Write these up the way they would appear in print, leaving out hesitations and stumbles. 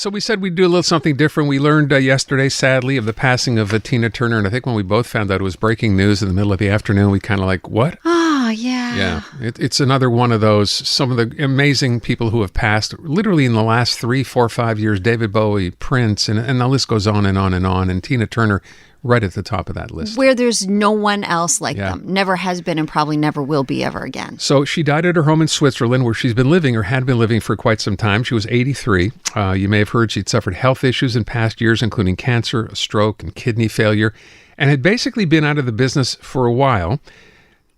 So we said we'd do a little something different. We learned yesterday, sadly, of the passing of Tina Turner. And I think when we both found out it was breaking news in the middle of the afternoon, we kind of like, what? Oh, yeah. Yeah. It's another one of those, some of the amazing people who have passed literally in the last 3, 4, 5 years. David Bowie, Prince, and the list goes on and on and on. And Tina Turner right at the top of that list. Where there's no one else like them. Never has been and probably never will be ever again. So she died at her home in Switzerland, where she's been living or had been living for quite some time. She was 83. You may have heard she'd suffered health issues in past years, including cancer, a stroke, and kidney failure, and had basically been out of the business for a while.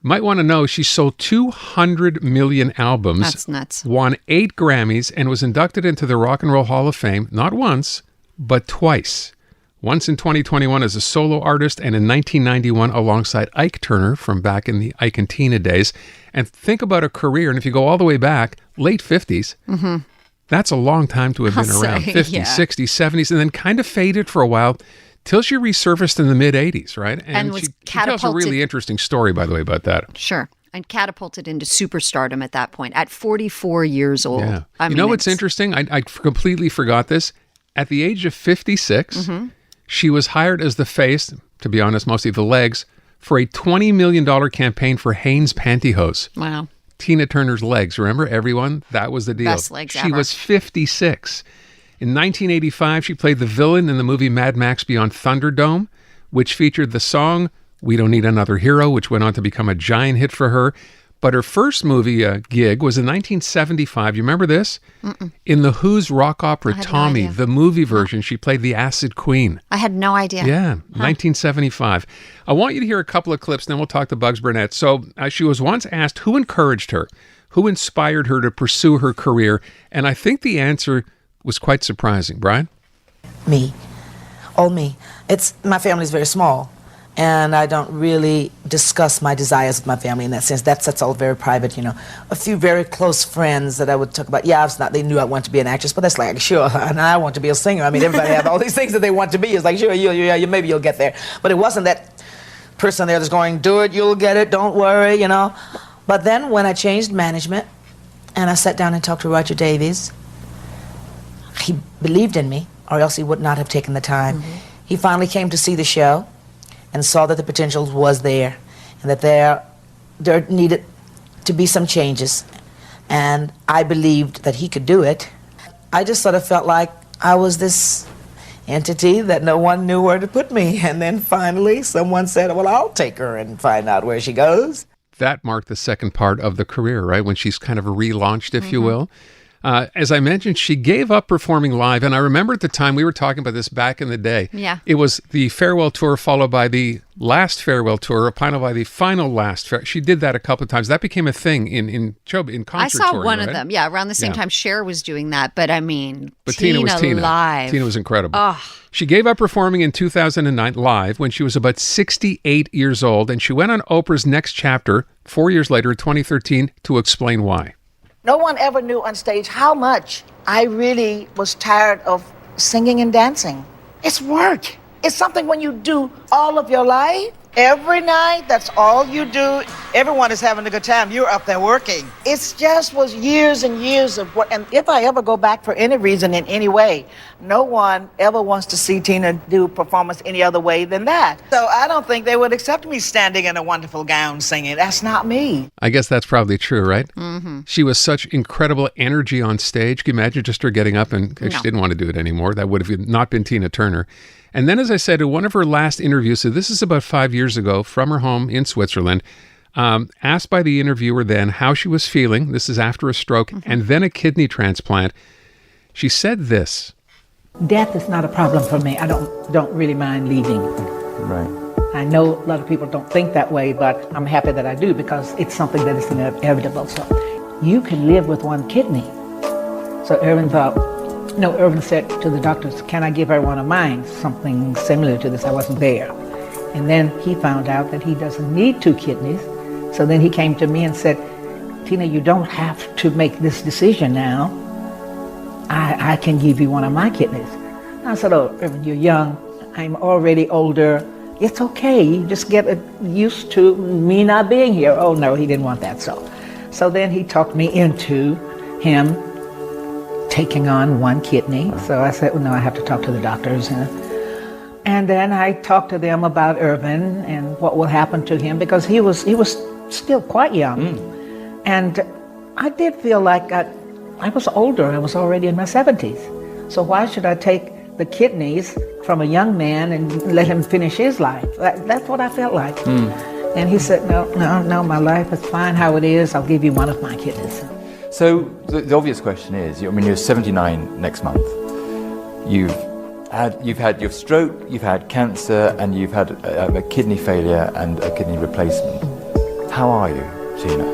Might want to know she sold 200 million albums. That's nuts. Won 8 Grammys, and was inducted into the Rock and Roll Hall of Fame, not once, but twice. Once in 2021 as a solo artist, and in 1991 alongside Ike Turner from back in the Ike and Tina days. And think about a career, and if you go all the way back, late 50s, that's a long time to have been around. 50s, 60s, 70s, and then kind of faded for a while till she resurfaced in the mid-80s, right? And was she catapulted. tells a really interesting story, by the way, about that. Sure. And catapulted into superstardom at that point, at 44 years old. Yeah. I mean, know what's interesting? I completely forgot this. At the age of 56, she was hired as the face, to be honest, mostly the legs, for a $20 million campaign for Hanes pantyhose. Wow. Tina Turner's legs. Remember, everyone? That was the deal. Best legs She ever. was 56. In 1985, she played the villain in the movie Mad Max Beyond Thunderdome, which featured the song We Don't Need Another Hero, which went on to become a giant hit for her. But her first movie gig was in 1975. You remember this? In The Who's rock opera Tommy, idea. the movie version, she played the Acid Queen. I had no idea. Yeah, 1975. I want you to hear a couple of clips, then we'll talk to Bugs Burnett. So she was once asked who encouraged her, who inspired her to pursue her career, and I think the answer was quite surprising. Brian? Me. All me. My family's very small. And I don't really discuss my desires with my family in that sense. That's all very private, you know. A few very close friends that I would talk about. Yeah, they knew I wanted to be an actress, but that's like, sure, and I want to be a singer. I mean, everybody has all these things that they want to be. It's like, sure, maybe you'll get there. But it wasn't that person there that's going, do it, you'll get it, don't worry, you know. But then when I changed management and I sat down and talked to Roger Davies, he believed in me, or else he would not have taken the time. He finally came to see the show and saw that the potential was there, and that there needed to be some changes. And I believed that he could do it. I just sort of felt like I was this entity that no one knew where to put me. And then finally someone said, well, I'll take her and find out where she goes. That marked the second part of the career, right? When she's kind of relaunched, if you will. As I mentioned, she gave up performing live. And I remember at the time, we were talking about this back in the day. Yeah. It was the farewell tour followed by the last farewell tour, followed by the final last. She did that a couple of times. That became a thing in concert I saw touring, one right? of them. Yeah, around the same time Cher was doing that. But I mean, Tina was Tina. live. Tina was incredible. She gave up performing in 2009 live when she was about 68 years old. And she went on Oprah's Next Chapter 4 years later, 2013, to explain why. No one ever knew on stage how much I really was tired of singing and dancing. It's work. It's something when you do all of your life, every night, that's all you do. Everyone is having a good time. You're up there working. It just was years and years of work. And if I ever go back for any reason in any way, no one ever wants to see Tina do performance any other way than that. So I don't think they would accept me standing in a wonderful gown singing. That's not me. I guess that's probably true, right? She was such incredible energy on stage. Can you imagine just her getting up and she didn't want to do it anymore? That would have not been Tina Turner. And then, as I said, in one of her last interviews, so this is about 5 years ago, from her home in Switzerland, asked by the interviewer then how she was feeling, this is after a stroke, and then a kidney transplant, she said this. Death is not a problem for me. I don't really mind leaving. Right. I know a lot of people don't think that way, but I'm happy that I do because it's something that is inevitable. So you can live with one kidney. So Irvin said to the doctors, can I give her one of mine? Something similar to this. I wasn't there. And then he found out that he doesn't need 2 kidneys. So then he came to me and said, Tina, you don't have to make this decision now. I can give you one of my kidneys. I said, oh, Irvin, you're young. I'm already older. It's okay. You just get used to me not being here. Oh, no, he didn't want that. So then he talked me into him taking on one kidney. So I said, well, no, I have to talk to the doctors. And then I talked to them about Irvin and what will happen to him, because he was still quite young. And I did feel like I was older. I was already in my 70s. So why should I take the kidneys from a young man and let him finish his life? That's what I felt like. And he said, no, my life is fine how it is. I'll give you one of my kidneys. So the obvious question is, you're 79 next month. You've had your stroke, you've had cancer, and you've had a kidney failure and a kidney replacement. How are you, Tina?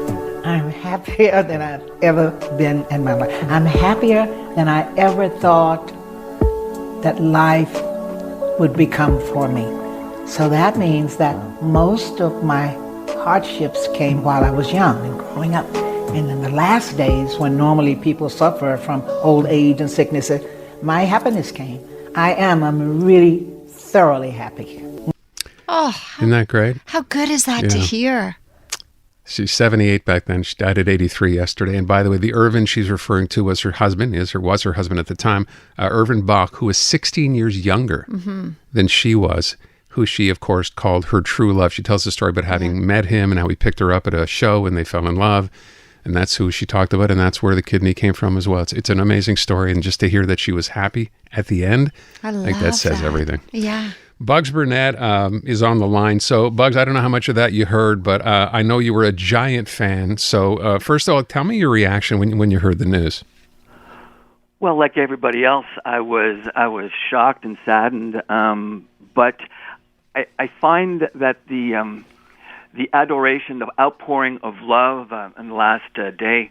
I'm happier than I've ever been in my life. I'm happier than I ever thought that life would become for me. So that means that most of my hardships came while I was young and growing up. And in the last days, when normally people suffer from old age and sickness, my happiness came. I'm really thoroughly happy. Oh, Isn't that great? how good is that to hear? She's 78 back then. She died at 83 yesterday. And by the way, the Irvin she's referring to was her husband, was her husband at the time, Irvin Bach, who was 16 years younger than she was, who she, of course, called her true love. She tells the story about having met him and how he picked her up at a show and they fell in love. And that's who she talked about, and that's where the kidney came from as well. It's an amazing story, and just to hear that she was happy at the end, I love that says everything. Yeah. Bugs Burnett is on the line. So, Bugs, I don't know how much of that you heard, but I know you were a giant fan. So, first of all, tell me your reaction when you heard the news. Well, like everybody else, I was shocked and saddened. But I find that the adoration, the outpouring of love in the last day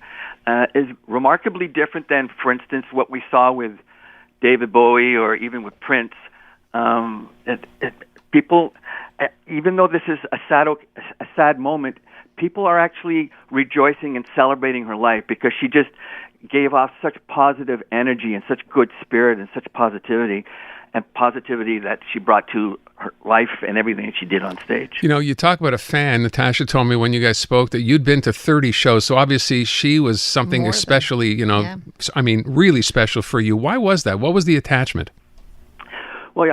is remarkably different than, for instance, what we saw with David Bowie or even with Prince. People, even though this is a sad moment, people are actually rejoicing and celebrating her life because she just gave off such positive energy and such good spirit and such positivity that she brought to her life and everything that she did on stage. You know, you talk about a fan. Natasha told me when you guys spoke that you'd been to 30 shows, so obviously she was something especially, really special for you. Why was that? What was the attachment? Well,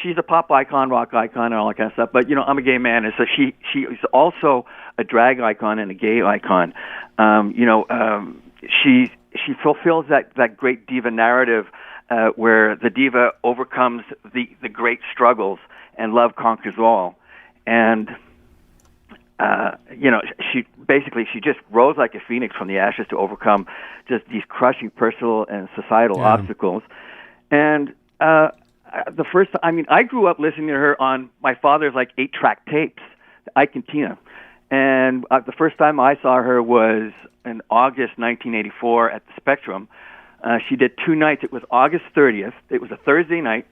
she's a pop icon, rock icon, and all that kind of stuff. But I'm a gay man, and so she is also a drag icon and a gay icon. She fulfills that great diva narrative where the diva overcomes the great struggles and love conquers all. And she just rose like a phoenix from the ashes to overcome just these crushing personal and societal obstacles. And the first, I grew up listening to her on my father's 8-track tapes, Ike and Tina. And the first time I saw her was in August 1984 at the Spectrum. She did 2 nights. It was August 30th. It was a Thursday night.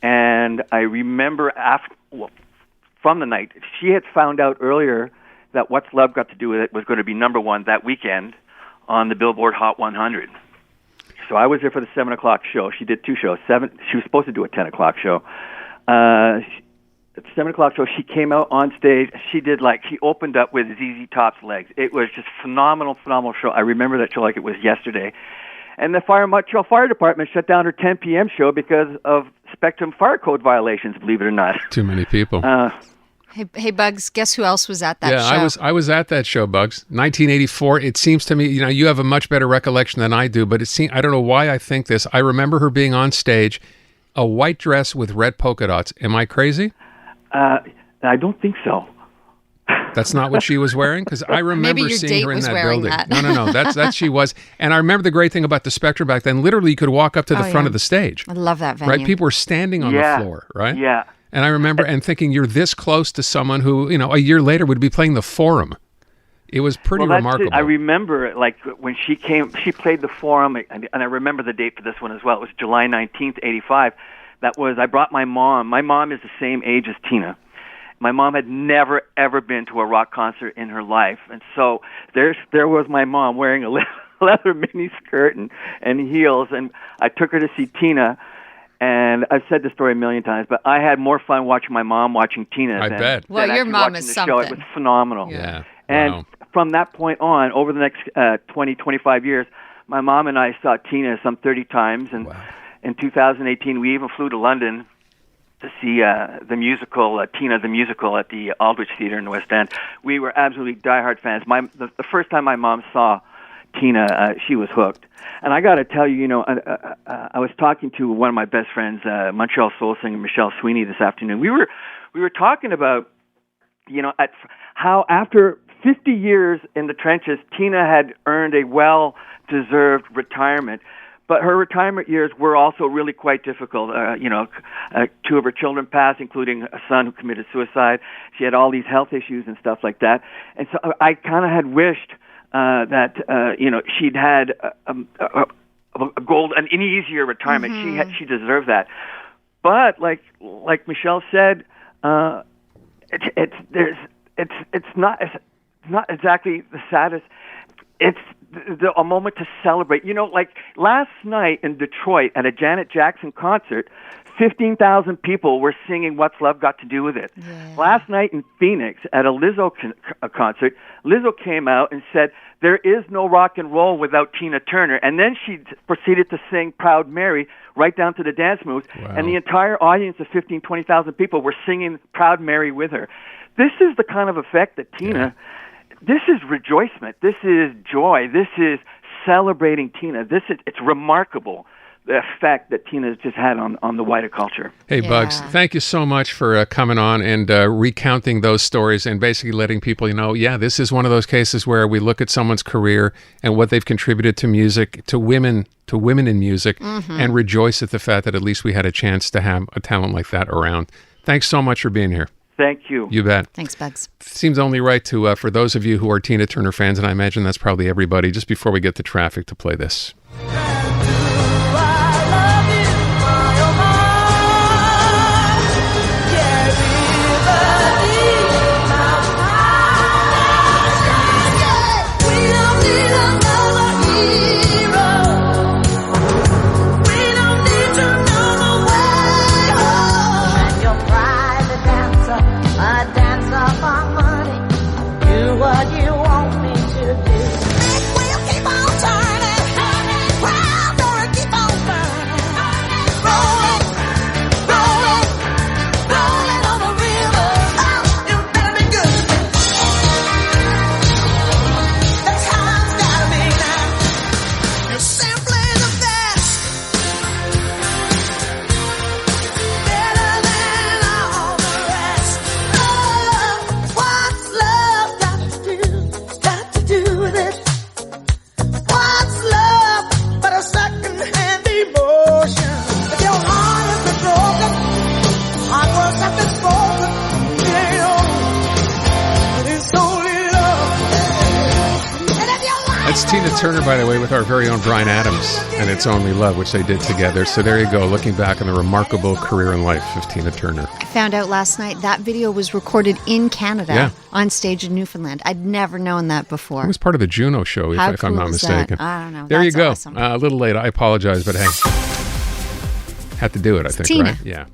And I remember from the night, she had found out earlier that What's Love Got to Do With It was going to be number 1 that weekend on the Billboard Hot 100. So I was there for the 7 o'clock show. She did 2 shows. She was supposed to do a 10 o'clock show. At the 7 o'clock show, she came out on stage. She did she opened up with ZZ Top's Legs. It was just phenomenal show. I remember that show like it was yesterday. And the Montreal Fire Department shut down her 10 p.m. show because of Spectrum fire code violations, believe it or not. Too many people. Hey, Bugs, guess who else was at that show? Yeah, I was at that show, Bugs. 1984. It seems to me, you have a much better recollection than I do, but I don't know why I think this. I remember her being on stage, a white dress with red polka dots. Am I crazy? I don't think so. That's not what she was wearing? Because I remember seeing her in that building. That. No, that's she was. And I remember the great thing about the Spectrum back then, literally you could walk up to the front of the stage. I love that venue. Right? People were standing on the floor, right? Yeah. And I remember thinking, you're this close to someone who, a year later would be playing the Forum. It was pretty remarkable. I remember, when she came, she played the Forum, and I remember the date for this one as well. It was July 19th, 85. I brought my mom. My mom is the same age as Tina. My mom had never, ever been to a rock concert in her life. And so there was my mom wearing a leather mini skirt and heels, and I took her to see Tina. And I've said this story a million times, but I had more fun watching my mom watching Tina bet. Well, your mom is something. Show. It was phenomenal. Yeah. And from that point on, over the next 20, 25 years, my mom and I saw Tina some 30 times, and in 2018 we even flew to London to see the musical, Tina the Musical, at the Aldwych Theatre in the West End. We were absolutely diehard fans. The first time my mom saw Tina, she was hooked. And I got to tell you, I was talking to one of my best friends, Montreal soul singer Michelle Sweeney, this afternoon. We were talking about, how after 50 years in the trenches, Tina had earned a well-deserved retirement. But her retirement years were also really quite difficult. Two of her children passed, including a son who committed suicide. She had all these health issues and stuff like that. And so I kind of had wished that she'd had an easier retirement. Mm-hmm. She deserved that. But like Michelle said, it's not exactly the saddest. It's a moment to celebrate. Like last night in Detroit at a Janet Jackson concert, 15,000 people were singing What's Love Got to Do With It. Yeah. Last night in Phoenix at a Lizzo concert, Lizzo came out and said, there is no rock and roll without Tina Turner. And then she proceeded to sing Proud Mary right down to the dance moves. Wow. And the entire audience of 20,000 people were singing Proud Mary with her. This is the kind of effect that Tina... Yeah. This is rejoicement. This is joy. This is celebrating Tina. It's remarkable, the effect that Tina has just had on the wider culture. Hey, Bugs, thank you so much for coming on and recounting those stories and basically letting people know, this is one of those cases where we look at someone's career and what they've contributed to music, to women in music, and rejoice at the fact that at least we had a chance to have a talent like that around. Thanks so much for being here. Thank you. You bet. Thanks, Bugs. Seems only right to, for those of you who are Tina Turner fans, and I imagine that's probably everybody, just before we get to traffic, to play this. That's Tina Turner, by the way, with our very own Bryan Adams and It's Only Love, which they did together. So there you go, looking back on the remarkable career and life of Tina Turner. I found out last night that video was recorded in Canada on stage in Newfoundland. I'd never known that before. It was part of the Juno show, if I'm not mistaken. That? I don't know. There you go. Awesome. A little late. I apologize, but hey, had to do it, I think, Tina. right? Yeah.